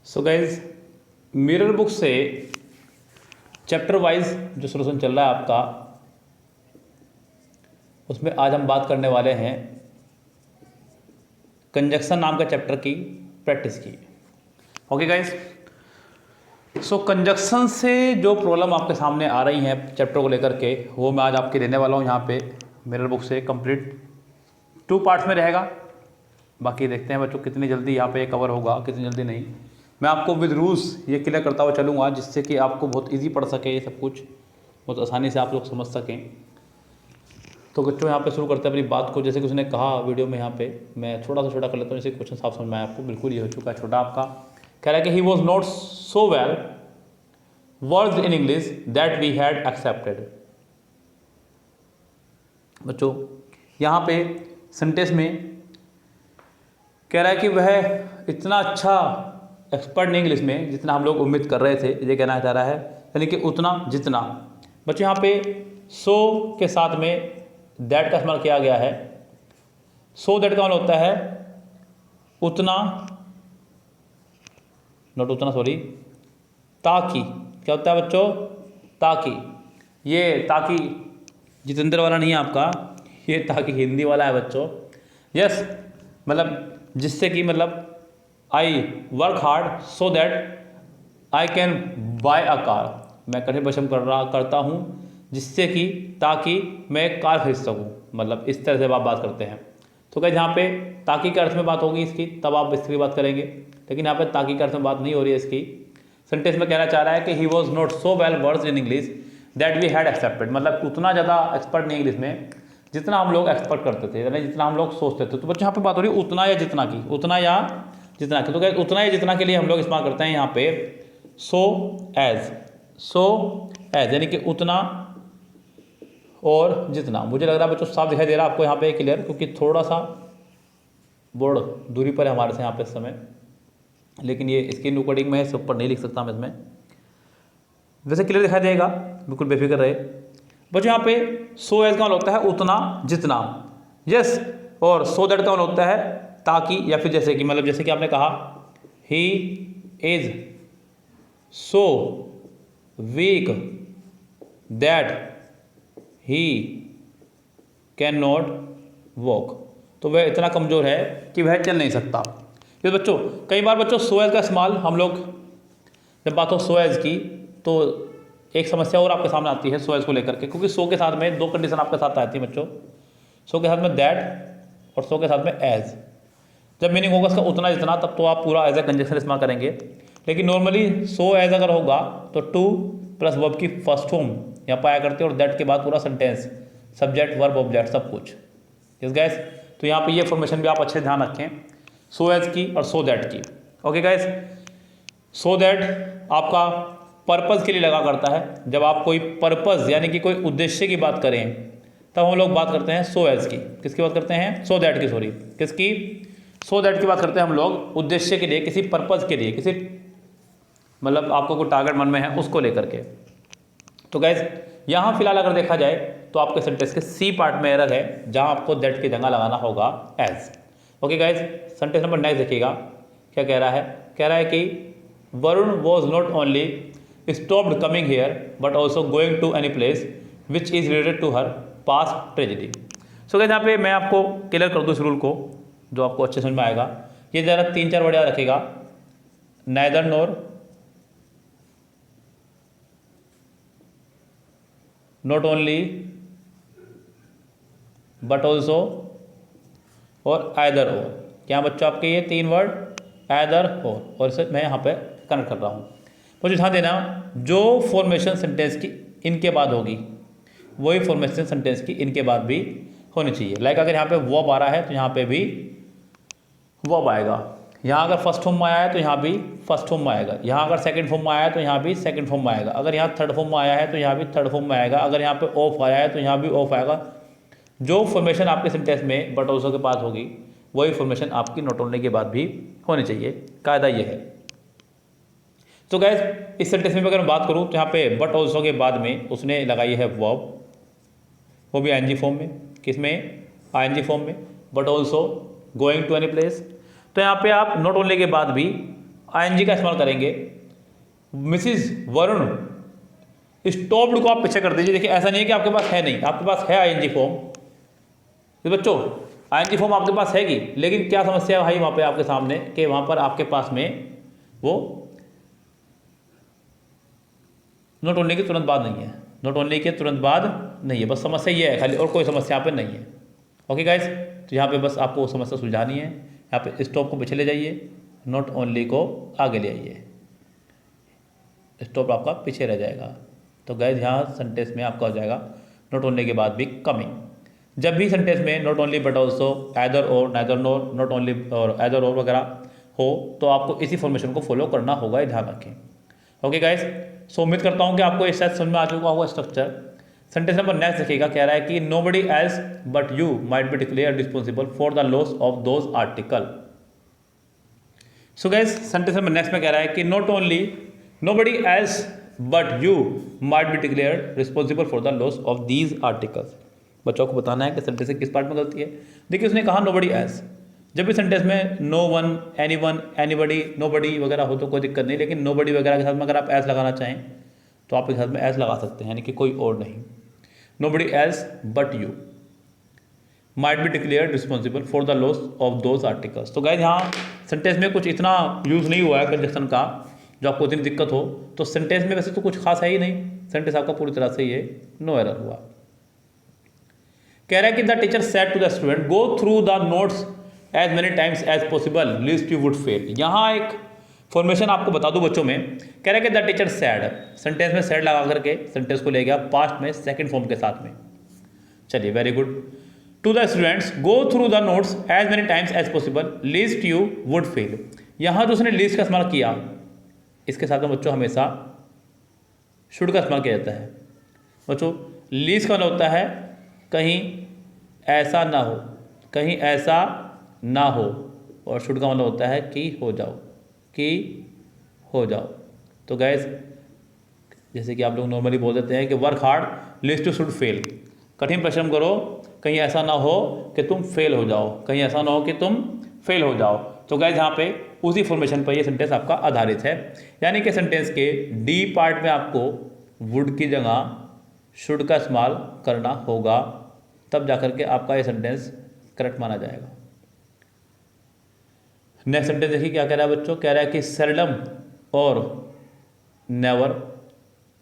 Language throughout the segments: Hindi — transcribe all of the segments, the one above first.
सो गाइज मिरर बुक से चैप्टर वाइज जो सोल्यूशन चल रहा है आपका, उसमें आज हम बात करने वाले हैं कंजक्शन नाम का चैप्टर की प्रैक्टिस की। ओके गाइज, सो कंजक्शन से जो प्रॉब्लम आपके सामने आ रही हैं चैप्टर को लेकर के, वो मैं आज आपके देने वाला हूँ यहाँ पे मिरर बुक से। कंप्लीट 2 पार्ट्स में रहेगा। बाकी देखते हैं बच्चों कितनी जल्दी यहाँ पे कवर होगा, कितनी जल्दी नहीं। मैं आपको विद रूल्स ये क्लियर करता हुआ चलूँगा, जिससे कि आपको बहुत इजी पड़ सके, ये सब कुछ बहुत आसानी से आप लोग समझ सकें। तो बच्चों यहाँ पे शुरू करते हैं अपनी बात को। जैसे कि उसने कहा वीडियो में, यहाँ पे मैं थोड़ा सा छोटा कर लेता हूँ, जैसे क्वेश्चन साफ समझ में आया आपको। बिल्कुल ये हो चुका है छोटा आपका। कह रहा है कि he was not so well वर्ड्स in English that we had accepted. बच्चों यहाँ पे सेंटेंस में कह रहा है कि वह इतना अच्छा एक्सपर्ट नहीं इंग्लिश में जितना हम लोग उम्मीद कर रहे थे, ये कहना चाह रहा है। यानी कि उतना जितना। बच्चों यहाँ पे सो के साथ में दैट का इस्तेमाल किया गया है। सो दैट का मतलब होता है उतना, नॉट उतना, सॉरी, ताकि। क्या होता है बच्चों? ताकि। ये ताकि जितेंद्र वाला नहीं है आपका, ये ताकि हिंदी वाला है बच्चों। यस, मतलब जिससे कि मतलब I work hard so that I can buy a car. मैं कठिन परिश्रम करता हूँ जिससे कि ताकि मैं एक कार खरीद सकूँ। मतलब इस तरह से आप बात करते हैं। तो क्या यहाँ पे ताकि के अर्थ में बात होगी इसकी, तब आप इसकी बात करेंगे। लेकिन यहाँ पे ताकि के अर्थ में बात नहीं हो रही है इसकी। सेंटेंस में कहना चाह रहा है कि he was not so well वर्ड्स in English that we had accepted. मतलब उतना ज़्यादा एक्सपर्ट नहीं इंग्लिश में जितना हम लोग एक्सपर्ट करते थे, यानी जितना हम लोग सोचते थे। तो बच्चों यहाँ पे बात हो रही है उतना या जितना की, उतना या जितना की। तो क्या उतना या जितना के लिए हम लोग इस्तेमाल करते हैं यहाँ पे सो एज। सो एज यानी कि उतना और जितना। मुझे लग रहा है बच्चों साफ दिखाई दे रहा है आपको यहाँ पे क्लियर, क्योंकि थोड़ा सा बोर्ड दूरी पर है हमारे से यहाँ पे इस समय। लेकिन ये स्क्रीन रिकॉर्डिंग में है, सब पर नहीं लिख सकता मैं इसमें। वैसे क्लियर दिखाई देगा, बिल्कुल बेफिक्र रहे बच्चों। यहाँ पे सो एज का मतलब होता है उतना जितना। यस, और सो दैट का मतलब होता है ताकि, या फिर जैसे कि, मतलब जैसे कि आपने कहा he is so weak that he can not walk. तो वह इतना कमज़ोर है कि वह चल नहीं सकता। फिर बच्चों कई बार बच्चों सो एज का इस्तेमाल हम लोग जब बात हो सो एज की, तो एक समस्या और आपके सामने आती है सो एज को लेकर के, क्योंकि सो के साथ में 2 कंडीशन आपके साथ आती है बच्चों। सो के साथ में दैट और सो के साथ में एज। जब मीनिंग होगा इसका उतना जितना, तब तो आप पूरा एज ए कंजक्शन इस्तेमाल करेंगे। लेकिन नॉर्मली सो एज अगर होगा तो टू प्लस वर्ब की फर्स्ट फॉर्म यहाँ पाया करते हैं, और दैट के बाद पूरा सेंटेंस, सब्जेक्ट वर्ब ऑब्जेक्ट सब कुछ। यस गाइस, तो यहाँ पे ये फॉर्मेशन भी आप अच्छे ध्यान रखें, सो एज की और सो दैट की। ओके गाइस, सो दैट आपका पर्पज़ के लिए लगा करता है। जब आप कोई पर्पज़ यानी कि कोई उद्देश्य की बात करें, तब हम लोग बात करते हैं सो एज की। किसकी बात करते हैं? सो दैट की, सॉरी, किसकी? सो दैट की बात करते हैं हम लोग उद्देश्य के लिए, किसी पर्पज़ के लिए, किसी मतलब आपको कोई टारगेट मन में है उसको लेकर के। तो गाइज यहाँ फिलहाल अगर देखा जाए तो आपके सेंटेंस के सी पार्ट में एरर है, जहाँ आपको दैट की जगह लगाना होगा as. Okay guys, sentence number next देखिएगा क्या कह रहा है। कह रहा है कि Varun was not only stopped coming here but also going to any place which is related to her past tragedy. So guys यहाँ पे मैं आपको क्लियर कर दूँ इस रूल को, जो आपको अच्छे समझ में आएगा। ये ज़रा 3-4 वर्ड याद रखेगा, neither nor, not only, but also और आइदर और। क्या बच्चों आपके ये 3 वर्ड आइदर और इसे मैं यहाँ पे कनेक्ट कर रहा हूँ। मुझे ध्यान देना, जो फॉर्मेशन सेंटेंस की इनके बाद होगी वही फॉर्मेशन सेंटेंस की इनके बाद भी होनी चाहिए। लाइक अगर यहाँ पे वर्ब आ रहा है तो यहाँ पे भी वर्ब आएगा। यहाँ अगर फर्स्ट फॉर्म में आया है तो यहाँ भी फर्स्ट फॉर्म में आएगा। यहाँ अगर सेकंड फॉर्म में आया है तो यहाँ भी सेकंड फॉर्म में आएगा। अगर यहाँ थर्ड फॉर्म में आया है तो यहाँ भी थर्ड फॉर्म में आएगा। अगर यहाँ पे ऑफ आया है तो यहाँ भी ऑफ आएगा। जो फॉर्मेशन आपके सेंटेंस में बट ऑल्सो के पास होगी वही फॉर्मेशन आपकी नॉट ओनली के बाद भी होनी चाहिए। कायदा ये है। तो गाइस इस सेंटेंस में अगर मैं बात करूँ तो यहाँ पे बट ऑल्सो के बाद में उसने लगाई है वर्ब, वो भी आईएनजी फॉर्म में। किसमें? आईएनजी फॉर्म में। But also going to any place. तो यहाँ पे आप नॉट ओनली के बाद भी आईएनजी का इस्तेमाल करेंगे। मिसिज वरुण स्टॉप्ड को आप पीछे कर दीजिए। देखिए ऐसा नहीं है कि आपके पास है नहीं, आपके पास है आईएनजी फॉर्म। तो बच्चों आईएनजी फॉर्म आपके पास हैगी, लेकिन क्या समस्या है भाई वहाँ पे आपके सामने कि वहाँ पर आपके पास में वो नोट ओनली के तुरंत बाद नहीं है, नोट ओनली के तुरंत बाद नहीं है। बस समस्या ये है खाली, और कोई समस्या यहाँ पे नहीं है। ओके गाइस, तो यहाँ पे बस आपको समस्या सुलझानी है। यहाँ पे स्टॉप को पीछे ले जाइए, नोट ओनली को आगे ले आइए, स्टॉप आपका पीछे रह जाएगा। तो गाइस यहाँ सेंटेंस में आपका हो जाएगा नॉट ओनली के बाद भी कमिंग। जब भी सेंटेंस में not only but also, either और, नाइदर नॉर, नॉट ओनली और आइदर और वगैरह हो, तो आपको इसी फॉर्मेशन को फॉलो करना होगा, ये ध्यान रखें। ओके गाइस, सो उम्मीद करता हूँ कि आपको इस शायद समझ में आ चुका होगा स्ट्रक्चर। सेंटेंस नंबर नेक्स्ट देखिएगा, कह रहा है कि nobody else but you might be declared responsible for the loss of those article. So guys sentence number next में कह रहा है कि not only nobody else but you might be declared responsible for the loss of these articles. बच्चों को बताना है कि सेंटेंस से किस पार्ट में गलती है। देखिए उसने कहा नोबडी एल्स, जब भी सेंटेंस में नो वन, एनीबडी, नोबडी वगैरह हो तो कोई दिक्कत नहीं, लेकिन नोबडी वगैरह के साथ में अगर आप एल्स लगाना चाहें तो आप इसके साथ में एल्स लगा सकते हैं, यानी कि कोई और नहीं। Nobody else but you might be declared responsible for the loss of those articles. तो गाइस यहाँ सेंटेंस में कुछ इतना यूज़ नहीं हुआ है कंजक्शन का जो आपको इतनी दिक्कत हो। तो सेंटेंस में वैसे तो कुछ खास है ही नहीं, सेंटेंस आपका पूरी तरह से ये नो एरर हुआ। कह रहा है कि the teacher said to the student go through the notes as many times as possible lest you would fail. यहाँ एक फॉर्मेशन आपको बता दूं बच्चों में, कह रहा है कि द टीचर सेड, सेंटेंस में सेड लगा करके सेंटेंस को ले गया पास्ट में सेकंड फॉर्म के साथ में। चलिए very good. To the students go through the notes as many times as possible lest you would fail. यहाँ जो उसने लीस्ट का इस्तेमाल किया, इसके साथ में बच्चों हमेशा शुड का इस्तेमाल किया जाता है। बच्चों लीस्ट का मतलब होता है कहीं ऐसा ना हो, कहीं ऐसा ना हो, और शुड का मतलब होता है कि हो जाओ, कि हो जाओ। तो गैस जैसे कि आप लोग नॉर्मली बोल देते हैं कि work hard lest to should fail, कठिन परिश्रम करो कहीं ऐसा ना हो कि तुम फेल हो जाओ, कहीं ऐसा ना हो कि तुम फेल हो जाओ। तो गैस यहाँ पे उसी फॉर्मेशन पर ये सेंटेंस आपका आधारित है, यानी कि सेंटेंस के डी पार्ट में आपको वुड की जगह शुड का इस्तेमाल करना होगा, तब जाकर के आपका ये सेंटेंस करेक्ट माना जाएगा। नेक्स्ट सेंटेंस देखिए क्या कह रहा है बच्चों, कह रहा है कि सेल्डम और नेवर,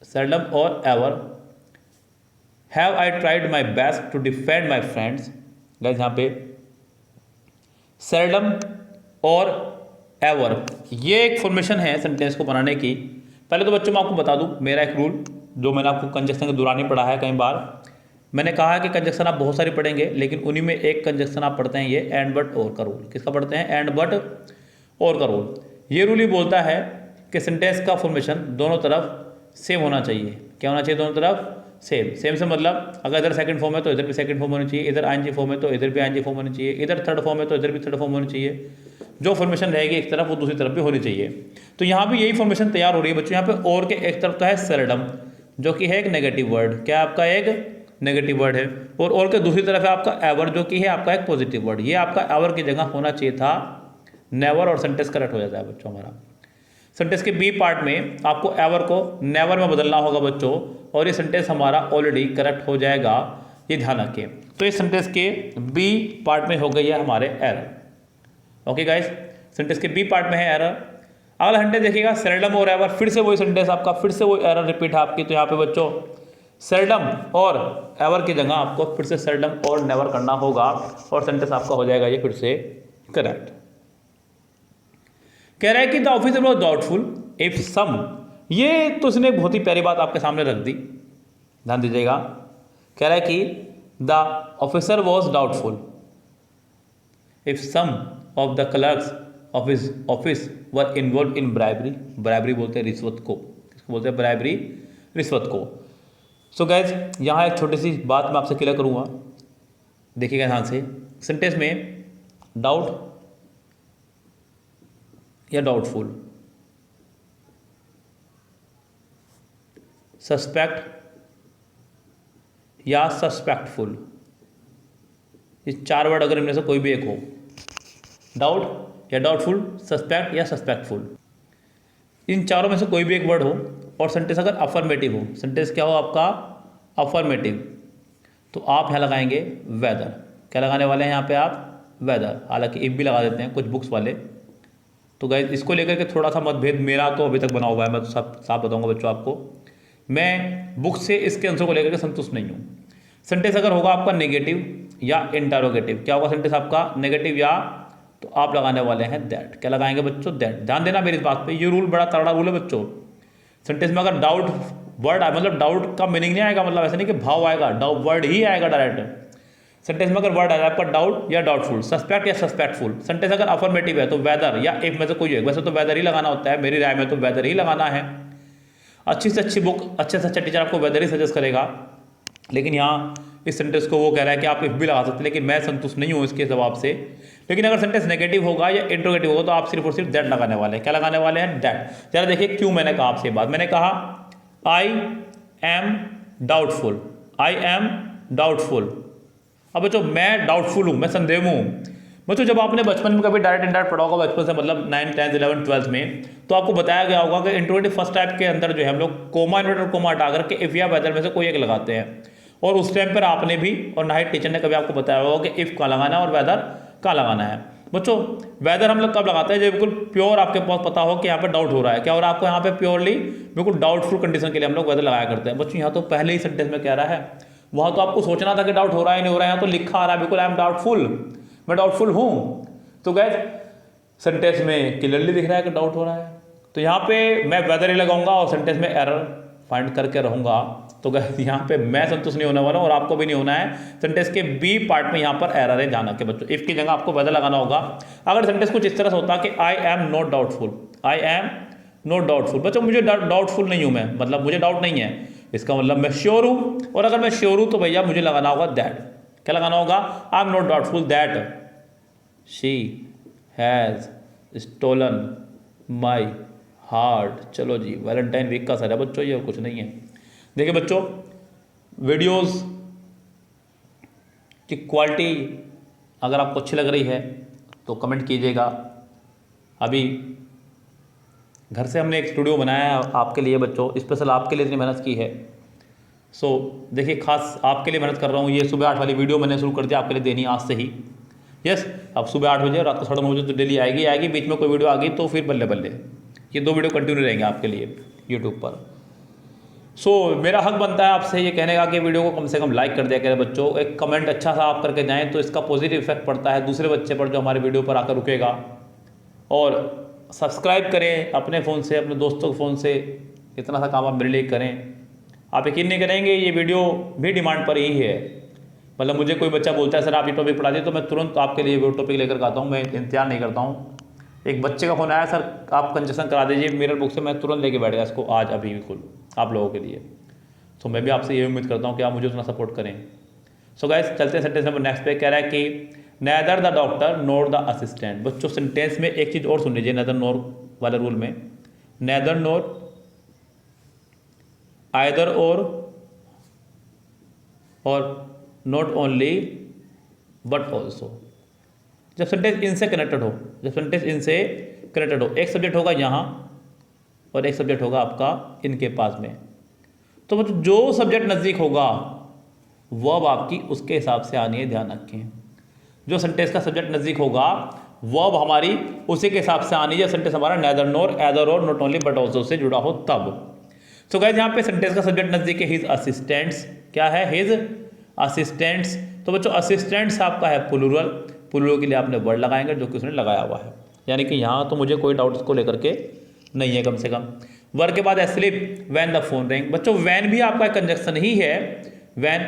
सेल्डम और ever have I tried my best to defend my friends. Guys यहाँ पे सेल्डम और एवर ये एक फॉर्मेशन है सेंटेंस को बनाने की। पहले तो बच्चों मैं आपको बता दूं मेरा एक रूल जो मैंने आपको कंजक्शन के दौरान ही पढ़ा है कई बार। मैंने कहा है कि कंजक्शन आप बहुत सारी पढ़ेंगे, लेकिन उन्हीं में एक कंजक्शन आप पढ़ते हैं ये एंड बट और का रूल। किसका पढ़ते हैं? एंड बट और का रूल। ये रूल ही बोलता है कि सेंटेंस का फॉर्मेशन दोनों तरफ सेम होना चाहिए। क्या होना चाहिए? दोनों तरफ सेम। सेम से मतलब अगर इधर सेकंड फॉर्म है तो इधर भी सेकंड फॉर्म होनी चाहिए, इधर आईएनजी फॉर्म है तो इधर भी आईएनजी फॉर्म होनी चाहिए, इधर थर्ड फॉर्म है तो इधर भी थर्ड फॉर्म होनी चाहिए। जो फॉर्मेशन रहेगी एक तरफ वो दूसरी तरफ भी होनी चाहिए। तो यहाँ भी यही फॉर्मेशन तैयार हो रही है बच्चों। यहाँ पे और के एक तरफ तो है सेल्डम जो कि है एक नेगेटिव वर्ड, क्या आपका एक नेगेटिव वर्ड है, और के दूसरी तरफ है आपका एवर जो कि है आपका एक पॉजिटिव वर्ड। ये आपका एवर की जगह होना चाहिए था नेवर, और सेंटेंस करेक्ट हो जाता है बच्चों हमारा। सेंटेंस के बी पार्ट में आपको एवर को नेवर में बदलना होगा बच्चों, और ये सेंटेंस हमारा ऑलरेडी करेक्ट हो जाएगा, ये ध्यान रखें। तो इस सेंटेंस के बी पार्ट में हो गई है हमारे एरर। ओके गाइस, सेंटेंस के बी पार्ट में है एरर। अगला सेंटेंस देखिएगा सेल्डम और एवर, फिर से वही सेंटेंस आपका, फिर से वही एरर रिपीट है आपकी। तो यहाँ पे बच्चों सेल्डम और एवर की जगह आपको फिर से सेल्डम और नेवर करना होगा, और सेंटेंस आपका हो जाएगा ये फिर से करेक्ट। कह रहा है कि the officer was doubtful if some, ये तो उसने बहुत ही प्यारी बात आपके सामने रख दी, ध्यान दीजिएगा। कह रहा है कि the officer was doubtful if some of the clerks of his office were involved in bribery. Bribery बोलते हैं रिश्वत को, किसको बोलते हैं? ब्राइबरी, रिश्वत को। सो गाइज यहाँ एक छोटी सी बात मैं आपसे क्लियर करूँगा, देखिएगा ध्यान से। सेंटेंस में डाउट या डाउटफुल, सस्पेक्ट या सस्पेक्टफुल, ये चार वर्ड अगर इनमें से कोई भी एक हो, डाउट या डाउटफुल, सस्पेक्ट या सस्पेक्टफुल, इन चारों में से कोई भी एक वर्ड हो और सेंटेंस अगर अफर्मेटिव हो, सेंटेंस क्या हो आपका अफर्मेटिव, तो आप यहाँ लगाएंगे वेदर। क्या लगाने वाले हैं यहाँ पे आप? वेदर। हालांकि इफ भी लगा देते हैं कुछ बुक्स वाले। तो गाइस इसको लेकर के थोड़ा सा मतभेद मेरा तो अभी तक बना हुआ है, मैं तो सब साफ बताऊंगा बच्चों आपको। मैं बुक से इसके आंसर को लेकर के संतुष्ट नहीं हूँ। सेंटेंस अगर होगा आपका नेगेटिव या इंटरोगेटिव, क्या होगा सेंटेंस आपका? नेगेटिव या, तो आप लगाने वाले हैं दैट। क्या लगाएंगे बच्चों? दैट। ध्यान देना मेरी इस बात पे, ये रूल बड़ा तगड़ा रूल है बच्चों। सेंटेंस में अगर डाउट वर्ड आए, मतलब डाउट का मीनिंग नहीं आएगा, मतलब ऐसा नहीं कि भाव आएगा, डाउट वर्ड ही आएगा डायरेक्ट। सेंटेंस में अगर वर्ड आएगा आपका डाउट या डाउटफुल, सस्पेक्ट या सस्पेक्टफुल। सेंटेंस अगर अफर्मेटिव है तो वेदर या इफ में से कोई है, वैसे तो वेदर ही लगाना होता है, मेरी राय में तो वेदर ही लगाना है। अच्छी से अच्छी बुक, अच्छे से अच्छा टीचर आपको वेदर ही सजेस्ट करेगा, लेकिन यहाँ इस सेंटेंस को वो कह रहा है कि आप इफ भी लगा सकते हैं, लेकिन मैं संतुष्ट नहीं हूँ इसके जवाब से। लेकिन अगर सेंटेंस नेगेटिव होगा या इंट्रोगेटिव होगा तो आप सिर्फ और सिर्फ दैट लगाने वाले हैं। क्या लगाने वाले हैं? दैट। जरा देखिए क्यों मैंने कहा आपसे बात। मैंने कहा I am doubtful, I am doubtful. अब बच्चों मैं डाउटफुल हूँ, मैं संदेह हूँ। बच्चों जब आपने बचपन में कभी डायरेक्ट इनडायरेक्ट पढ़ा होगा बचपन से, मतलब 9th 10th 11th 12th में, तो आपको बताया गया होगा कि इंट्रोगेटिव फर्स्ट टाइप के अंदर जो है हम लोग कोमा इन्वर्टर कोमा हटा करके इफ या वेदर में से कोई एक लगाते हैं। और उस टाइम पर आपने भी और ना ही टीचर ने कभी आपको बताया होगा कि इफ कहाँ लगाना है और वेदर कहाँ लगाना है। बच्चों वेदर हम लोग कब लगाते हैं? जब बिल्कुल प्योर आपके पास पता हो कि यहाँ पे डाउट हो रहा है। क्या हो रहा है आपको यहाँ पे? प्योरली बिल्कुल डाउटफुल कंडीशन के लिए हम लोग वेदर लगाया करते हैं। बच्चों यहाँ तो पहले ही सेंटेंस में कह रहा है, वहाँ तो आपको सोचना था कि डाउट हो रहा है नहीं हो रहा है, यहाँ तो लिखा आ रहा है बिल्कुल आई एम डाउटफुल, मैं डाउटफुल हूँ। तो गैस सेंटेंस में क्लियरली दिख रहा है कि डाउट हो रहा है, तो यहाँ पे मैं वेदर ही लगाऊंगा और सेंटेंस में एरर फाइंड करके रहूंगा। तो गैस यहाँ पे मैं संतुष्ट नहीं होने वाला हूँ और आपको भी नहीं होना है। सेंटेंस के बी पार्ट में यहाँ पर एरर है, ध्यान रखें बच्चों। इफ की जगह आपको वेदर लगाना होगा। अगर सेंटेंस कुछ इस तरह से होता कि आई am not doubtful, I am not doubtful, बच्चों मुझे डाउटफुल नहीं हूँ मैं, मतलब मुझे डाउट नहीं है, इसका मतलब मैं श्योर हूँ। और अगर मैं श्योर हूँ तो भैया मुझे लगाना होगा दैट। क्या लगाना होगा? I am not doubtful that she has stolen my heart. चलो जी, वैलेंटाइन वीक का सर है बच्चों, ये और कुछ नहीं है। देखिए बच्चों, वीडियोस की क्वालिटी अगर आपको अच्छी लग रही है तो कमेंट कीजिएगा। अभी घर से हमने एक स्टूडियो बनाया है आपके लिए बच्चों, स्पेशल आपके लिए इतनी मेहनत की है। सो देखिए, खास आपके लिए मेहनत कर रहा हूँ। ये सुबह 8 वाली वीडियो मैंने शुरू कर दिया आपके लिए देनी आज से ही। यस, अब सुबह 8 बजे, रात को 9:30 बजे तो डेली आएगी। बीच में कोई वीडियो आ गई तो फिर बल्ले बल्ले, ये 2 वीडियो कंटिन्यू रहेंगे आपके लिए यूट्यूब पर। सो मेरा हक बनता है आपसे ये कहने का कि वीडियो को कम से कम लाइक कर दिया करें बच्चों। एक कमेंट अच्छा सा आप करके जाएँ तो इसका पॉजिटिव इफेक्ट पड़ता है दूसरे बच्चे पर जो हमारे वीडियो पर आकर रुकेगा। और सब्सक्राइब करें अपने फ़ोन से, अपने दोस्तों के फ़ोन से, इतना सा काम आप मेरे लिए करें। आप यकीन नहीं करेंगे, ये वीडियो भी डिमांड पर ही है। मतलब मुझे कोई बच्चा बोलता है सर आप ये टॉपिक पढ़ा दिए, तो मैं तुरंत आपके लिए वो टॉपिक लेकर आता हूँ, मैं इंतजार नहीं करता हूँ। एक बच्चे का फ़ोन आया, सर आप कंजेशन करा दीजिए मिरर बुक से, मैं तुरंत लेके बैठ गया इसको आज अभी बिल्कुल आप लोगों के लिए। तो मैं भी आपसे ये उम्मीद करता हूँ कि आप मुझे उतना सपोर्ट करें। सो गाइस चलते हैं सेंटेंस नंबर नेक्स्ट पे। कह रहा है कि neither the doctor nor the assistant. बच्चों सेंटेंस में एक चीज़ और सुन लीजिए, नेदर नोर वाले रूल में, नेदर नोर, आइदर और नॉट ओनली बट ऑल्सो। जब सेंटेंस इनसे कनेक्टेड हो, जब सेंटेंस इनसे कनेक्टेड हो, एक सब्जेक्ट होगा यहाँ और एक सब्जेक्ट होगा आपका इनके पास में, तो मतलब जो सब्जेक्ट नज़दीक होगा वर्ब आपकी उसके हिसाब से आनी है, ध्यान रखें। जो सेंटेंस का सब्जेक्ट नज़दीक होगा वर्ब हमारी उसी के हिसाब से आनी है। जब सेंटेंस हमारा नेदर नोर, एदर और, not only but also say जुड़ा हो तब। सो गाइस यहाँ पे सेंटेंस का सब्जेक्ट नज़दीक है हिज असिस्टेंट्स। क्या है? His assistants. तो बच्चों असिस्टेंट्स आपका है प्लूरल, प्लूरल के लिए आपने वर्ड लगाएंगे जो कि उसने लगाया हुआ है, यानी कि यहाँ तो मुझे कोई डाउट इसको लेकर के नहीं है कम से कम। वर्ड के बाद है slip when the phone ring. बच्चों व्हेन भी आपका कंजक्शन ही है। व्हेन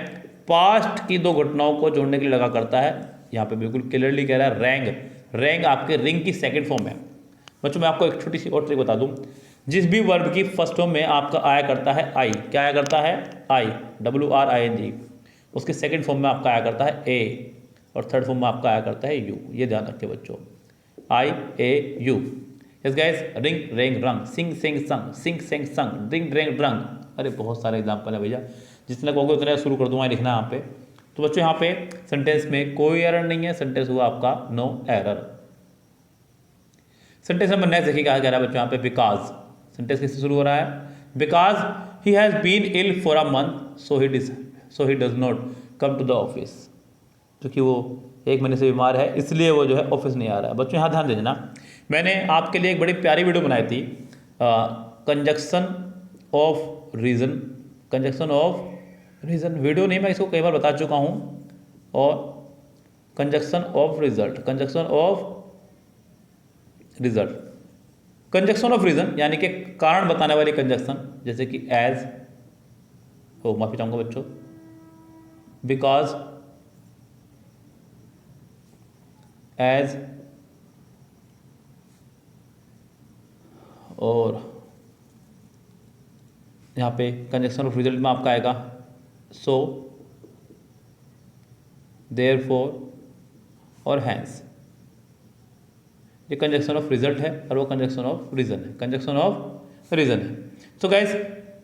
पास्ट की 2 घटनाओं को जोड़ने के लिए लगा करता है। यहाँ पे बिल्कुल क्लियरली कह रहा है रैंग, रैंग आपके रिंग की सेकंड फॉर्म है। बच्चों मैं आपको एक छोटी सी और ट्रिक बता दूं, जिस भी वर्ब की फर्स्ट फॉर्म में आपका आया करता है आई, क्या आया करता है? आई, WRING, उसकी सेकंड फॉर्म में आपका आया करता है ए, और थर्ड फॉर्म में आपका आया करता है यू। ये ध्यान रखिए बच्चों, IAU। यस गाइस, रिंग रेंग रंग, सिंग सिंग संग, सिंग सिंग संग, रिंग रेंग रंग। अरे बहुत सारे एग्जाम्पल है भैया, जितने कहोगे उतने शुरू कर दूंगा लिखना यहाँ पे। तो बच्चों यहाँ पे सेंटेंस में कोई एरर नहीं है, सेंटेंस हुआ आपका no error. Sentence number next देखिए क्या कह रहा है बच्चों यहाँ पे, बिकॉज। सेंटेंस किससे शुरू हो रहा है? Because he has been ill for a month so he does not come to the office. क्योंकि वो 1 महीने से बीमार है इसलिए वो जो है ऑफिस नहीं आ रहा है। बच्चों यहाँ ध्यान देना, मैंने आपके लिए एक बड़ी प्यारी वीडियो बनाई थी, conjunction of reason. Conjunction of reason video नहीं, मैं इसको कई बार बता चुका हूँ। और conjunction of result, conjunction of result, conjunction of reason यानी कि कारण बताने वाली कंजक्शन, जैसे कि एज, ओ माफ़ी चाहूँगा बच्चों, बिकॉज, एज, और यहाँ पे कंजक्शन ऑफ रिजल्ट में आपका आएगा सो, देयरफॉर और हैंस। ये कंजक्शन ऑफ रिजल्ट है और वो कंजक्शन ऑफ रीज़न है, कंजक्शन ऑफ रीज़न है। So guys,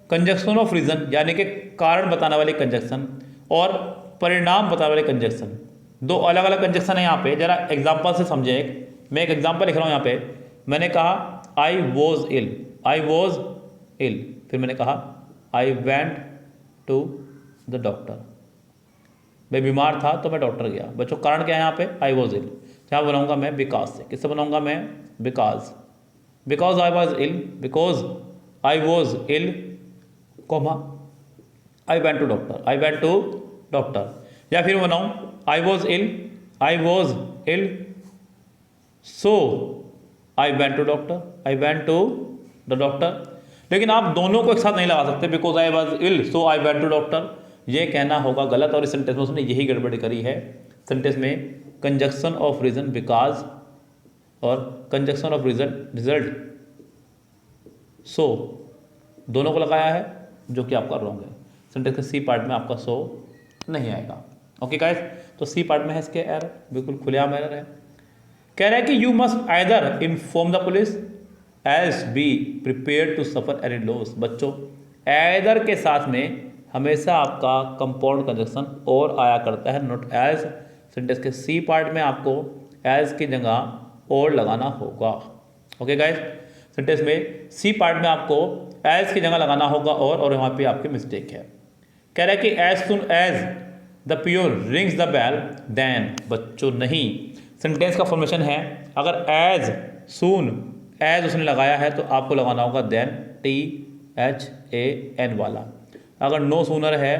conjunction of reason यानी कि कारण बताने वाली कंजक्शन और परिणाम बताने वाली कंजक्शन, दो अलग अलग कंजक्शन है। यहाँ पे जरा एग्जांपल से समझे। मैं एक एग्जांपल लिख रहा हूँ यहाँ पे। मैंने कहा आई वॉज इल, आई वॉज इल, फिर मैंने कहा I went to the doctor, मैं बीमार था तो मैं डॉक्टर गया। बच्चों कारण क्या है यहाँ पे? I was ill. क्या बनाऊंगा मैं? बिकॉज से। किससे बनाऊंगा मैं? Because, because I was ill, because I was ill, comma I went to doctor, I went to doctor. या फिर बनाऊं I was ill, I was ill so I went to doctor, I went to the doctor. लेकिन आप दोनों को एक साथ नहीं लगा सकते, because I was ill so I went to doctor, ये कहना होगा गलत। और इस सेंटेंस में उसने यही गड़बड़ी करी है। सेंटेंस में कंजक्शन ऑफ रीजन बिकॉज और कंजक्शन ऑफ रिजल्ट सो दोनों को लगाया है, जो कि आपका रॉन्ग है। सेंटेंस के सी पार्ट में आपका सो नहीं आएगा। ओके गाइस, तो सी पार्ट में है इसके एरर, बिल्कुल खुलेआम एरर है। कह रहा है कि you must either inform the police as be prepare to suffer any loss. बच्चों, आइदर के साथ में हमेशा आपका कंपाउंड कंजक्शन और आया करता है, नॉट एज। सेंटेंस के सी पार्ट में आपको एज की जगह और लगाना होगा। ओके गाइस, सेंटेंस में सी पार्ट में आपको एज की जगह लगाना होगा और वहाँ पे आपकी मिस्टेक है। कह रहा है कि as soon as the peon rings the bell then. बच्चों नहीं, सेंटेंस का फॉर्मेशन है, अगर एज सून एज उसने लगाया है तो आपको लगाना होगा देन, THAN वाला। अगर नो सूनर है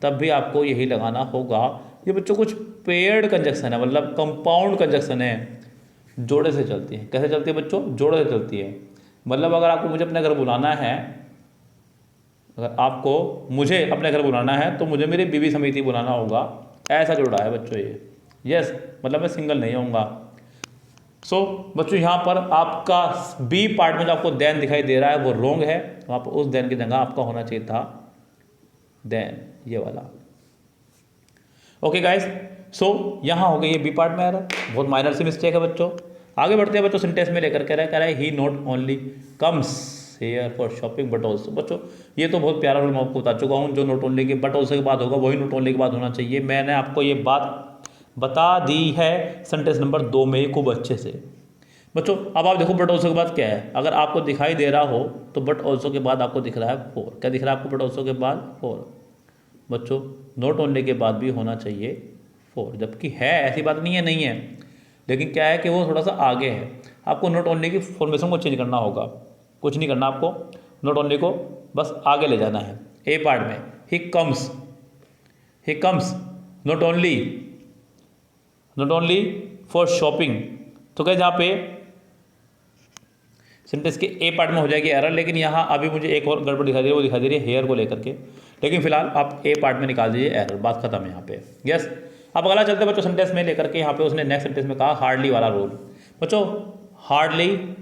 तब भी आपको यही लगाना होगा। ये बच्चों कुछ पेयर्ड कंजक्शन है, मतलब कंपाउंड कंजक्शन है, जोड़े से चलती है। कैसे चलती है बच्चों? जोड़े से चलती है। मतलब अगर आपको मुझे अपने घर बुलाना है, अगर आपको मुझे अपने घर बुलाना है तो मुझे मेरी बीवी समिति बुलाना होगा, ऐसा जुड़ा है बच्चों ये। यस, मतलब मैं सिंगल नहीं होऊंगा। सो बच्चों यहाँ पर आपका बी पार्ट में जो आपको देन दिखाई दे रहा है वो रॉन्ग है। वहाँ पर उस देन की जगह आपका होना चाहिए था देन, ये वाला। ओके गाइस, सो यहाँ हो गई ये बी पार्ट में एरर, बहुत माइनर सी मिस्टेक है बच्चों। आगे बढ़ते हैं बच्चों, सेंटेंस में लेकर कह रहा है he not only comes here for shopping but also. बच्चों ये तो बहुत प्यारा रूल मैं आपको बता चुका हूँ, जो नॉट ओनली के बट ऑल्सो के बाद होगा वही नॉट ओनली के बाद होना चाहिए। मैंने आपको ये बात बता दी है सेंटेंस नंबर 2 में ही खूब अच्छे से। बच्चों अब आप देखो बट ऑल्सो के बाद क्या है। अगर आपको दिखाई दे रहा हो तो बट ऑल्सो के बाद आपको दिख रहा है 4। क्या दिख रहा है आपको? बट ऑल्सो के बाद 4। बच्चों नॉट ओनली के बाद भी होना चाहिए 4, जबकि है, ऐसी बात नहीं है नहीं है, लेकिन क्या है कि वो थोड़ा सा आगे है। आपको नॉट ओनली की फॉर्मेशन को चेंज करना होगा, कुछ नहीं करना आपको, नॉट ओनली को बस आगे ले जाना है। ए पार्ट में he comes not only for shopping. तो क्या यहाँ पे सेंटेंस के ए पार्ट में हो जाएगी एरर, लेकिन यहाँ अभी मुझे एक और गड़बड़ दिखाई दे रही है, वो दिखाई दे रही है हेयर को लेकर के। लेकिन फिलहाल आप ए पार्ट में निकाल दीजिए एरर, बात खत्म है यहाँ पे। यस, अब अगला चलते बच्चों सेंटेंस में लेकर के। यहाँ पे उसने नेक्स्ट सेंटेंस में कहा हार्डली वाला रूल। बच्चों हार्डली,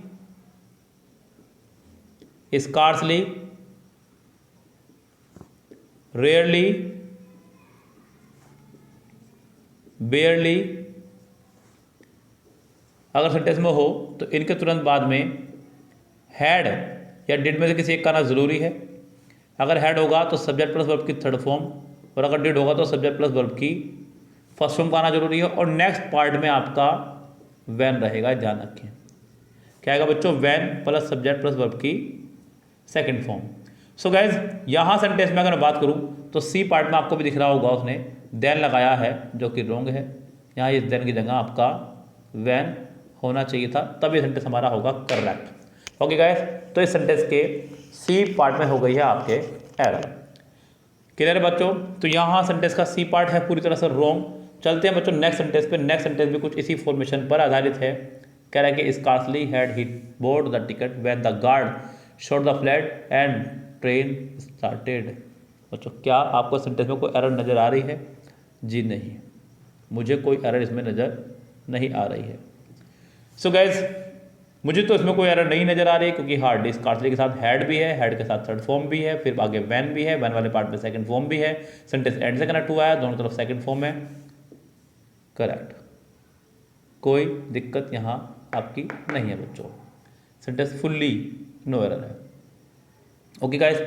स्कार्सली, रेयरली, बेयरली अगर सेंटेंस में हो तो इनके तुरंत बाद में हैड या डिड में से किसी एक का आना जरूरी है। अगर हैड होगा तो सब्जेक्ट प्लस वर्ब की थर्ड फॉर्म, और अगर डिड होगा तो सब्जेक्ट प्लस वर्ब की फर्स्ट फॉर्म का आना जरूरी है। और नेक्स्ट पार्ट में आपका वैन रहेगा, ध्यान रखें। क्या आएगा बच्चों? When plus subject plus verb की सेकंड फॉर्म। सो गाइज यहाँ सेंटेंस में अगर मैं बात करूँ तो सी पार्ट में आपको भी दिख रहा होगा उसने देन लगाया है जो कि रॉन्ग है। यहाँ इस देन की जगह आपका वैन होना चाहिए था, तब ये सेंटेंस हमारा होगा करेक्ट। ओके गाइज, तो इस सेंटेंस के सी पार्ट में हो गई है आपके एरर। क्लियर है बच्चों? तो यहाँ सेंटेंस का सी पार्ट है पूरी तरह से रॉन्ग। चलते हैं बच्चों नेक्स्ट सेंटेंस पे। नेक्स्ट सेंटेंस भी कुछ इसी फॉर्मेशन पर आधारित है। कह रहा है कि scarcely had he board the ticket when the guard showed the flag and train started. बच्चों क्या आपको सेंटेंस में कोई एरर नज़र आ रही है? जी नहीं, मुझे कोई एरर इसमें नज़र नहीं आ रही है। सो गाइज मुझे तो इसमें कोई एरर नहीं नज़र आ रही, क्योंकि हार्ड स्कार्सली के साथ हैड भी है, हैड के साथ थर्ड फॉर्म भी है, फिर आगे वैन भी है, वैन वाले पार्ट में सेकंड फॉर्म भी है, सेंटेंस एंड से कनेक्ट हुआ है, दोनों तरफ सेकंड फॉर्म है। करेक्ट, कोई दिक्कत यहाँ आपकी नहीं है बच्चों, सेंटेंस फुल्ली नो एरर है। ओके गाइस,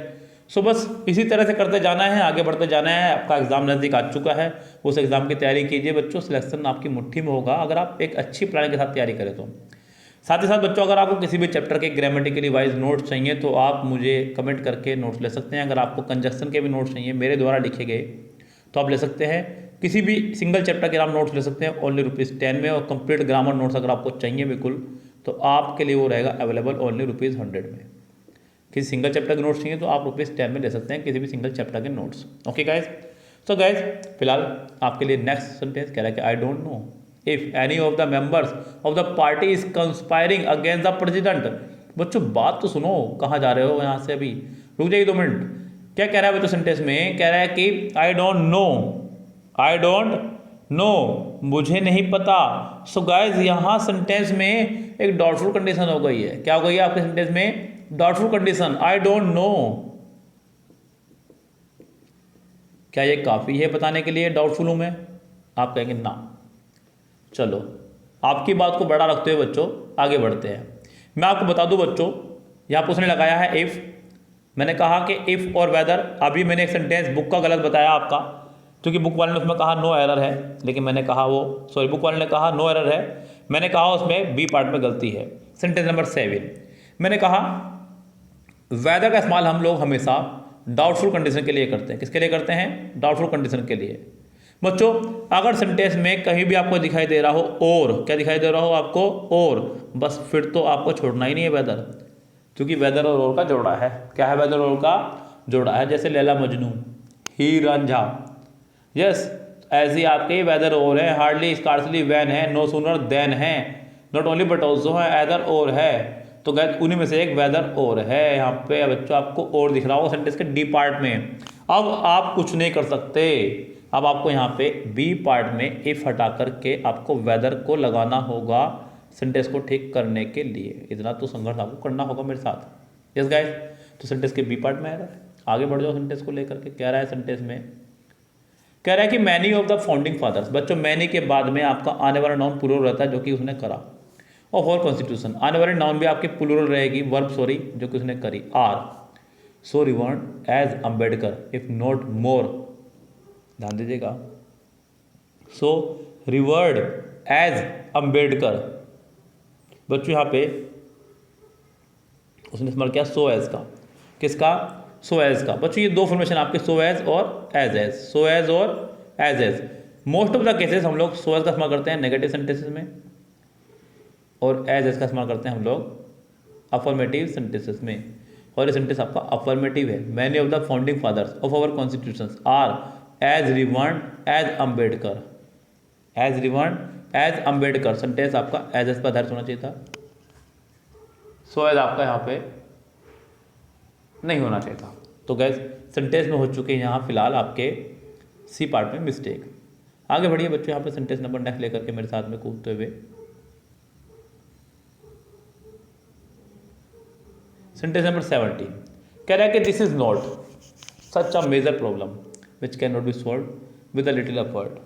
सो बस इसी तरह से करते जाना है, आगे बढ़ते जाना है। आपका एग्जाम नज़दीक आ चुका है, उस एग्जाम की तैयारी कीजिए बच्चों। सिलेक्शन आपकी मुट्ठी में होगा अगर आप एक अच्छी प्लानिंग के साथ तैयारी करें तो। साथ ही साथ बच्चों अगर आपको किसी भी चैप्टर के ग्रामेटिकली वाइज नोट्स चाहिए तो आप मुझे कमेंट करके नोट्स ले सकते हैं। अगर आपको कंजक्शन के भी नोट्स चाहिए मेरे द्वारा लिखे गए तो आप ले सकते हैं। किसी भी सिंगल चैप्टर के आप नोट्स ले सकते हैं ओनली ₹10 में, और कंप्लीट ग्रामर नोट्स अगर आपको चाहिए बिल्कुल तो आपके लिए वो रहेगा अवेलेबल ओनली ₹100 में। किसी सिंगल चैप्टर के नोट्स चाहिए तो आप ₹10 में ले सकते हैं किसी भी सिंगल चैप्टर के notes. Okay guys, so guys फिलहाल आपके लिए नेक्स्ट सेंटेंस कह रहा है कि I don't know if any of the members of the party is conspiring against the president. बच्चों बात तो सुनो, कहाँ जा रहे हो यहाँ से, अभी रुक जाइए 2 मिनट। क्या कह रहा है बच्चों सेंटेंस में? कह रहा है कि I don't know, I don't know, मुझे नहीं पता। सो गाइज यहाँ सेंटेंस में एक डाउटफुल कंडीशन हो गई है। क्या हो गई है आपके सेंटेंस में? Doubtful condition, I don't know. क्या ये काफ़ी है बताने के लिए डाउटफुल हूं मैं? आप कहेंगे ना। चलो आपकी बात को बड़ा रखते हुए बच्चों आगे बढ़ते हैं। मैं आपको बता दूं बच्चों, यहाँ पर उसने लगाया है इफ़। मैंने कहा कि इफ़ और वेदर, अभी मैंने एक सेंटेंस बुक का गलत बताया आपका, क्योंकि बुक वाले ने उसमें कहा नो एरर है, लेकिन मैंने कहा बुक वाले ने कहा नो एरर है, मैंने कहा उसमें बी पार्ट में गलती है। सेंटेंस नंबर 7 मैंने कहा वेदर का इस्तेमाल हम लोग हमेशा डाउटफुल कंडीशन के लिए करते हैं। किसके लिए करते हैं? डाउटफुल कंडीशन के लिए। बच्चों अगर सेंटेंस में कहीं भी आपको दिखाई दे रहा हो और, क्या दिखाई दे रहा हो आपको? और, बस फिर तो आपको छोड़ना ही नहीं है वेदर, क्योंकि वेदर और का जोड़ा है। क्या है? वेदर और का जोड़ा है। जैसे लैला मजनू, हीर रांझा, यस ऐसे आपके वेदर और है, हार्डली स्कार्सली वैन है, नो सूनर देन है, नॉट ओनली बट ऑल्सो है, एदर और है। तो गैस उन्हीं में से एक वेदर और है। यहाँ पे बच्चों आपको और दिख रहा होगा सेंटेंस के डी पार्ट में। अब आप कुछ नहीं कर सकते, अब आपको यहाँ पे बी पार्ट में इफ हटा करके आपको वेदर को लगाना होगा सेंटेंस को ठीक करने के लिए। इतना तो संघर्ष आपको करना होगा मेरे साथ। यस गाइस, तो सेंटेंस के बी पार्ट में एरर है। आगे बढ़ जाओ सेंटेंस को लेकर के। कह रहा है सेंटेंस में, कह रहा है कि many of the founding fathers. बच्चों मैनी के बाद में आपका आने वाला नाउन प्लूरल रहता है जो कि उसने करा, और फॉर कॉन्स्टिट्यूशन आने वाली नाउन भी आपकी प्लूरल रहेगी, वर्ब सॉरी जो कि उसने करी, are. So reverent as Ambedkar if not more, ध्यान दीजिएगा, सो रिवर्ड एज अम्बेडकर। बच्चों यहाँ पे उसने इस्तेमाल किया सो एज का। किसका? सो एज का। बच्चों ये दो फॉर्मेशन आपके सो एज और एज एज, सो एज और as as. Most of the cases हम लोग सो एज का इस्तेमाल करते हैं नेगेटिव सेंटेंसेस में, और एज एज का इस्तेमाल करते हैं हम लोग अफर्मेटिव सेंटेंसेस में। और ये सेंटेंस आपका अफर्मेटिव है। Many of the founding fathers of our constitutions are as reverent as Ambedkar, as reverent as Ambedkar. Sentence आपका एज एज पर आधारित होना चाहिए था, सो एज आपका यहाँ पे नहीं होना चाहिए था। तो गैस सेंटेंस में हो चुके हैं यहाँ फिलहाल आपके सी पार्ट में मिस्टेक। आगे बढ़िए बच्चों, यहाँ पे सेंटेंस नंबर नेक्स्ट लेकर के मेरे साथ में कूदते हुए। सेंटेंस नंबर 17 कह रहा है कि this is not such a major problem which can not be solve with a little effort.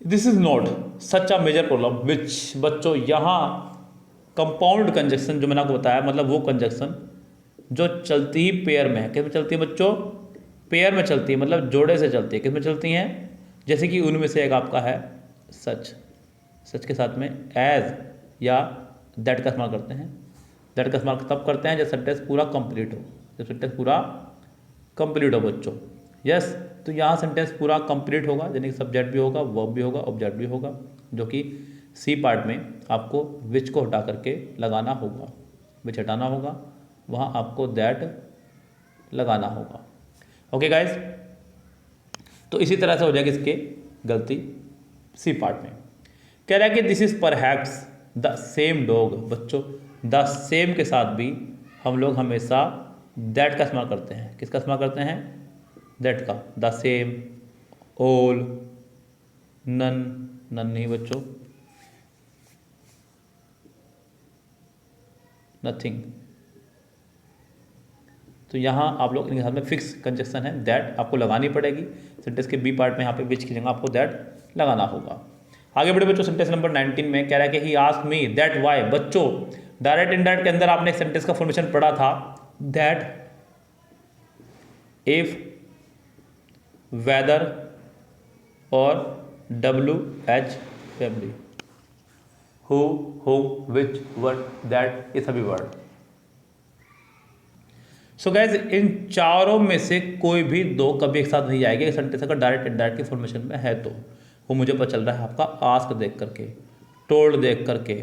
This is not such a major problem which, बच्चों यहाँ कंपाउंड कंजक्शन जो मैंने आपको बताया, मतलब वो कंजक्शन जो चलती ही पेयर में है। किस में चलती है बच्चों? पेयर में चलती है, मतलब जोड़े से चलती है। किस में चलती हैं? जैसे कि उनमें से एक आपका है सच, सच के साथ में एज या दैट का इस्तेमाल करते हैं। दैट का इस्तेमाल तब करते हैं जब सेंटेंस पूरा कंप्लीट हो, जब सेंटेंस पूरा कंप्लीट हो बच्चों। यस, तो यहाँ सेंटेंस पूरा कंप्लीट होगा, यानी कि सब्जेक्ट भी होगा, वर्ब भी होगा, ऑब्जेक्ट भी होगा, जो कि सी पार्ट में आपको विच को हटा करके लगाना होगा, विच हटाना होगा, वहाँ आपको दैट लगाना होगा। ओके गाइज, तो इसी तरह से हो जाएगी इसके गलती सी पार्ट में। कह रहा है कि this is perhaps the same dog. बच्चों द सेम के साथ भी हम लोग हमेशा दैट का इस्तेमाल करते हैं। किसका इस्तेमाल करते हैं? दैट का। The same, all, none, none नहीं बच्चों, नथिंग। तो यहाँ आप लोग इनके साथ में फिक्स कंजक्शन है, दैट आपको लगानी पड़ेगी। सेंटेंस के बी पार्ट में यहाँ पे विच की जगह आपको दैट लगाना होगा। आगे बढ़े बच्चों, सेंटेंस नंबर 19 में कह रहा है कि he asked me that why. बच्चों डायरेक्ट इनडायरेक्ट के अंदर आपने एक सेंटेंस का फॉर्मेशन पढ़ा था, दैट, इफ, वेदर और WH family, who, home, which, what, that, ये सभी वर्ड। सो गाइज इन चारों में से कोई भी दो कभी एक साथ नहीं आएंगे सेंटेंस अगर डायरेक्ट इनडायरेक्ट की फॉर्मेशन में है तो। वो मुझे पता चल रहा है आपका आस्क देख करके, टोल्ड देख करके,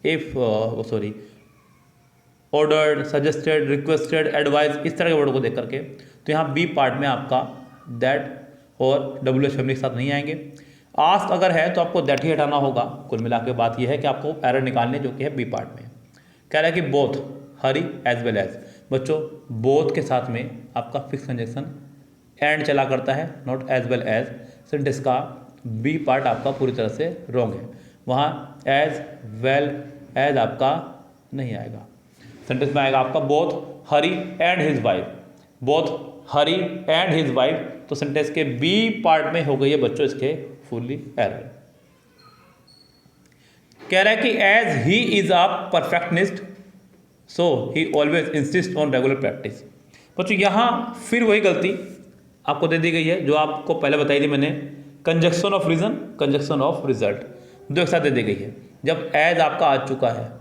if sorry ordered, suggested, requested, advise, इस तरह के वर्ड को देख करके। तो यहाँ बी पार्ट में आपका दैट और WH फैमिली के साथ नहीं आएंगे। आस्क अगर है तो आपको दैट ही हटाना होगा। कुल मिला के बात यह है कि आपको एरर निकालने जो कि है बी पार्ट में। कह रहा है कि बोथ, हरी एज वेल एज। बच्चों बोथ के साथ में आपका फिक्स कंजक्शन एंड चला करता है, not as well as. Sentence का बी पार्ट आपका पूरी तरह से रॉन्ग है, वहाँ एज वेल एज आपका नहीं आएगा। सेंटेंस में आएगा आपका both Hari and his wife, both Hari and his wife. तो सेंटेंस के बी पार्ट में हो गई है बच्चों इसके फुल्ली एरर। कह रहा है कि as he is a perfectionist so he always insist on regular practice. बच्चों यहाँ फिर वही गलती आपको दे दी गई है जो आपको पहले बताई थी मैंने, conjunction of reason, conjunction of result, दो एक साथ दे दी गई है। जब एज आपका आ चुका है,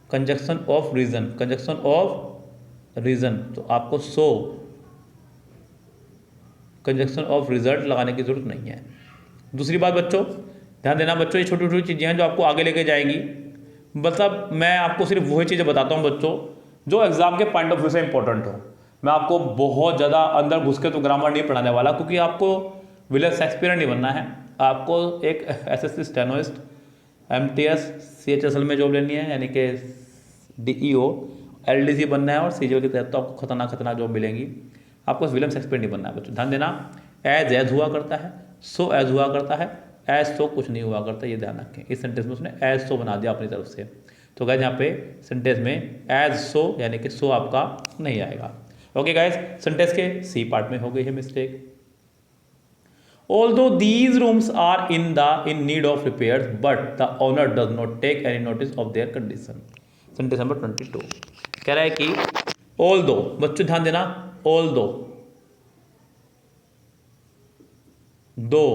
conjunction of reason, conjunction of reason, तो आपको सो कंजक्शन ऑफ रिजल्ट लगाने की जरूरत नहीं है। दूसरी बात बच्चों ध्यान देना बच्चों, ये छोटी छोटी चीज़ें हैं जो आपको आगे लेके जाएंगी। मतलब मैं आपको सिर्फ वही चीज़ें बताता हूँ बच्चों जो एग्जाम के पॉइंट ऑफ व्यू से इंपॉर्टेंट हो। मैं आपको बहुत ज़्यादा अंदर घुस के तो ग्रामर नहीं पढ़ाने वाला, क्योंकि आपको विलियम शेक्सपियर नहीं बनना है। आपको एक SSC स्टेनोइस्ट, MTS CHSL में जॉब लेनी है, यानी कि DEO LDC बनना है, और CGL के तहत तो आपको खतरनाक खतरनाक जॉब मिलेंगी। आपको विलियम शेक्सपियर नहीं बनना है बच्चों। ध्यान देना, एज हुआ करता है, सो एज हुआ करता है, एज सो कुछ नहीं हुआ करता, ये ध्यान रखें। इस सेंटेंस में उसने एज सो बना दिया अपनी तरफ से। तो गाइज यहाँ पे सेंटेंस में एज सो यानी कि सो आपका नहीं आएगा। ओके गाइज, सेंटेंस के सी पार्ट में हो गई है mistake. Although these rooms are in need of repair but the owner does not take any notice of their condition. Sentence number 22 कह रहा है कि ऑल्दो, बच्चों ध्यान देना, ऑल्दो, दो,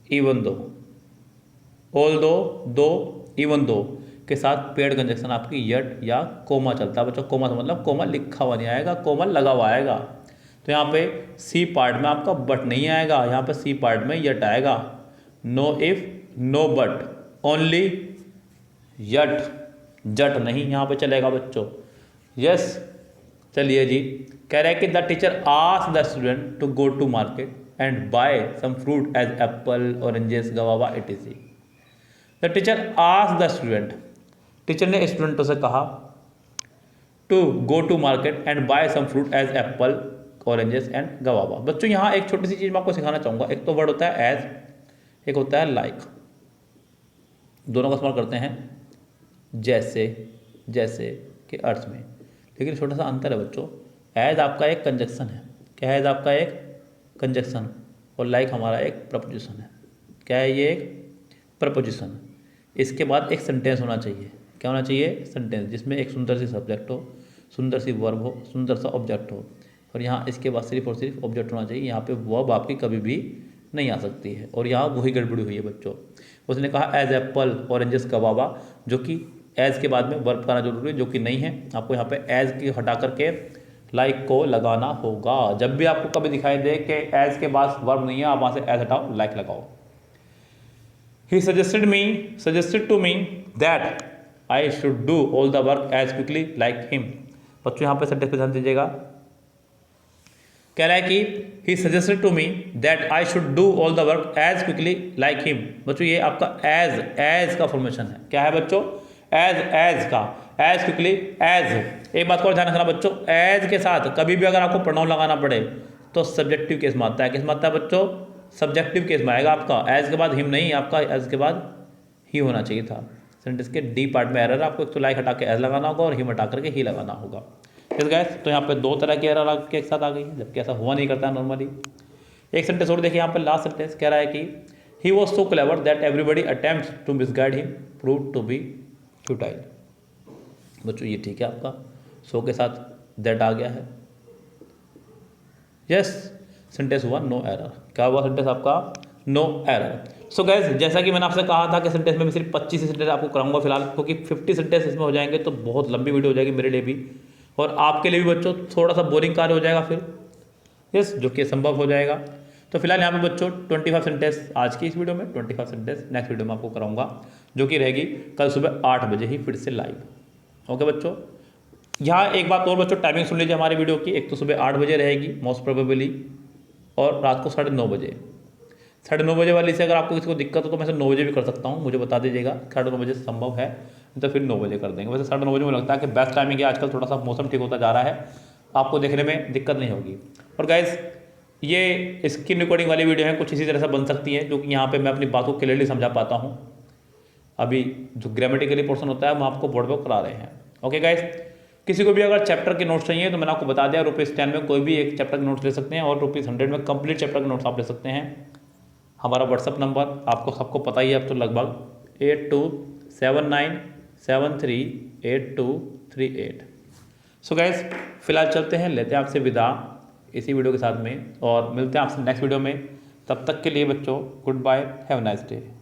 इवन दो, ऑल्दो, दो, इवन दो के साथ पेड कंजक्शन आपकी यट या कोमा चलता है बच्चों। कोमा का मतलब कोमा लिखा हुआ नहीं आएगा, कोमा लगा हुआ आएगा। तो यहाँ पे सी पार्ट में आपका बट नहीं आएगा, यहाँ पे सी पार्ट में यट आएगा। No if, no but, only yet, जट नहीं यहाँ पे चलेगा बच्चों। यस, चलिए जी। कह रहा है कि the teacher asked the student to go to market and buy some fruit as apple, oranges, guava etc. The teacher asked the student, teacher ने स्टूडेंटों से कहा to go to market and buy some fruit as apple, oranges and guava. बच्चों यहाँ एक छोटी सी चीज़ मैं आपको सिखाना चाहूँगा। एक तो वर्ड होता है एज, एक होता है लाइक। दोनों का इस्तेमाल करते हैं जैसे, जैसे के अर्थ में, लेकिन छोटा सा अंतर है बच्चों। एज आपका एक कंजक्शन है, क्या है? एज आपका एक कंजक्शन, और लाइक हमारा एक प्रपोजिशन है। क्या है ये? एक प्रपोजिशन। इसके बाद एक सेंटेंस होना चाहिए। क्या होना चाहिए? सेंटेंस, जिसमें एक सुंदर सी सब्जेक्ट हो, सुंदर सी वर्ब हो, सुंदर सा ऑब्जेक्ट हो, और यहाँ इसके बाद सिर्फ और सिर्फ ऑब्जेक्ट होना चाहिए। यहाँ पे वर्ब आपकी कभी भी नहीं आ सकती है, और यहाँ वही गड़बड़ी हुई है बच्चों। उसने कहा एज एप्पल ऑरेंजेस कबाबा, जो कि एज के बाद में वर्ब का आना जरूरी है, जो कि नहीं है। आपको यहाँ पे एज की हटा करके लाइक को लगाना होगा। जब भी आपको कभी दिखाई दे कि एज के बाद वर्ब नहीं है, आप वहाँ से एज हटाओ, लाइक लगाओ। He suggested to me that I should do all the work as quickly like him। बच्चों यहाँ पे सेंटेंस पे ध्यान दीजिएगा। कह रहा है कि he suggested to me that I should do all the work as quickly like him। बच्चों ये आपका as का फॉर्मेशन है। क्या है बच्चों? as का as quickly as। एक बात को ध्यान रखना बच्चों, as के साथ कभी भी अगर आपको प्रोनाउन लगाना पड़े तो सब्जेक्टिव केस में आता है। किस में आता है बच्चों? सब्जेक्टिव केस में आएगा आपका। एज के बाद हिम नहीं, आपका एज के बाद ही होना चाहिए था। सेंटेंस के डी पार्ट में एरर, आपको एक तो लाइक हटा के एज लगाना होगा और हिम हटा करके ही लगाना होगा। ठीक है, तो यहाँ पे दो तरह की एरर आपके एक साथ आ गई है, जबकि ऐसा हुआ नहीं करता है नॉर्मली। एक सेंटेंस और देखिए, यहाँ पे लास्ट सेंटेंस कह रहा है कि he was so clever that everybody attempts to misguide him prove to be futile. बच्चों ये ठीक है, आपका सो के साथ दैट आ गया है। यस, सेंटेंस हुआ नो एरर। क्या हुआ सेंटेंस आपका? No error. सो गाइस, जैसा कि मैंने आपसे कहा था कि सेंटेंस में मैं सिर्फ 25 सेंटेंस आपको कराऊंगा फिलहाल, क्योंकि 50 सेंटेंस इसमें हो जाएंगे तो बहुत लंबी वीडियो हो जाएगी मेरे लिए भी, और आपके लिए भी बच्चों थोड़ा सा बोरिंग कार्य हो जाएगा फिर। यस, जो कि संभव हो जाएगा। तो फिलहाल यहाँ पे बच्चों 25 सेंटेंस आज की इस वीडियो में, 25 सेंटेंस नेक्स्ट वीडियो में आपको कराऊंगा, जो कि रहेगी कल सुबह 8 बजे ही फिर से लाइव। ओके बच्चों, यहाँ एक बात और बच्चों, टाइमिंग सुन लीजिए हमारी वीडियो की। एक तो सुबह 8 बजे रहेगी मोस्ट प्रोबेबली, और रात को 9:30 बजे। 9:30 बजे वाली से अगर आपको किसी को दिक्कत हो तो मैं 9 बजे भी कर सकता हूँ, मुझे बता दीजिएगा। 9:30 बजे संभव है तो फिर 9 बजे कर देंगे। वैसे 9:30 बजे मुझे लगता है कि बेस्ट टाइमिंग है। आजकल थोड़ा सा मौसम ठीक होता जा रहा है, आपको देखने में दिक्कत नहीं होगी। और गाइज, ये स्क्रीन रिकॉर्डिंग वाली वीडियो है, कुछ इसी तरह से बन सकती है, जो कि यहाँ पर मैं अपनी बात को क्लियरली समझा पाता हूँ। अभी जो ग्रामेटिकली पोर्शन होता है हम आपको बोर्ड पर करा रहे हैं। ओके गाइज, किसी को भी अगर चैप्टर के नोट्स चाहिए तो मैंने आपको बता दिया, ₹10 में कोई भी एक चैप्टर के नोट्स ले सकते हैं, और ₹100 में कंप्लीट चैप्टर के नोट्स आप ले सकते हैं। हमारा व्हाट्सअप नंबर आपको सबको पता ही है अब तो लगभग 8279738238। सो गाइस, फिलहाल चलते हैं, लेते हैं आपसे विदा इसी वीडियो के साथ में, और मिलते हैं आपसे नेक्स्ट वीडियो में। तब तक के लिए बच्चों good bye, have a nice day.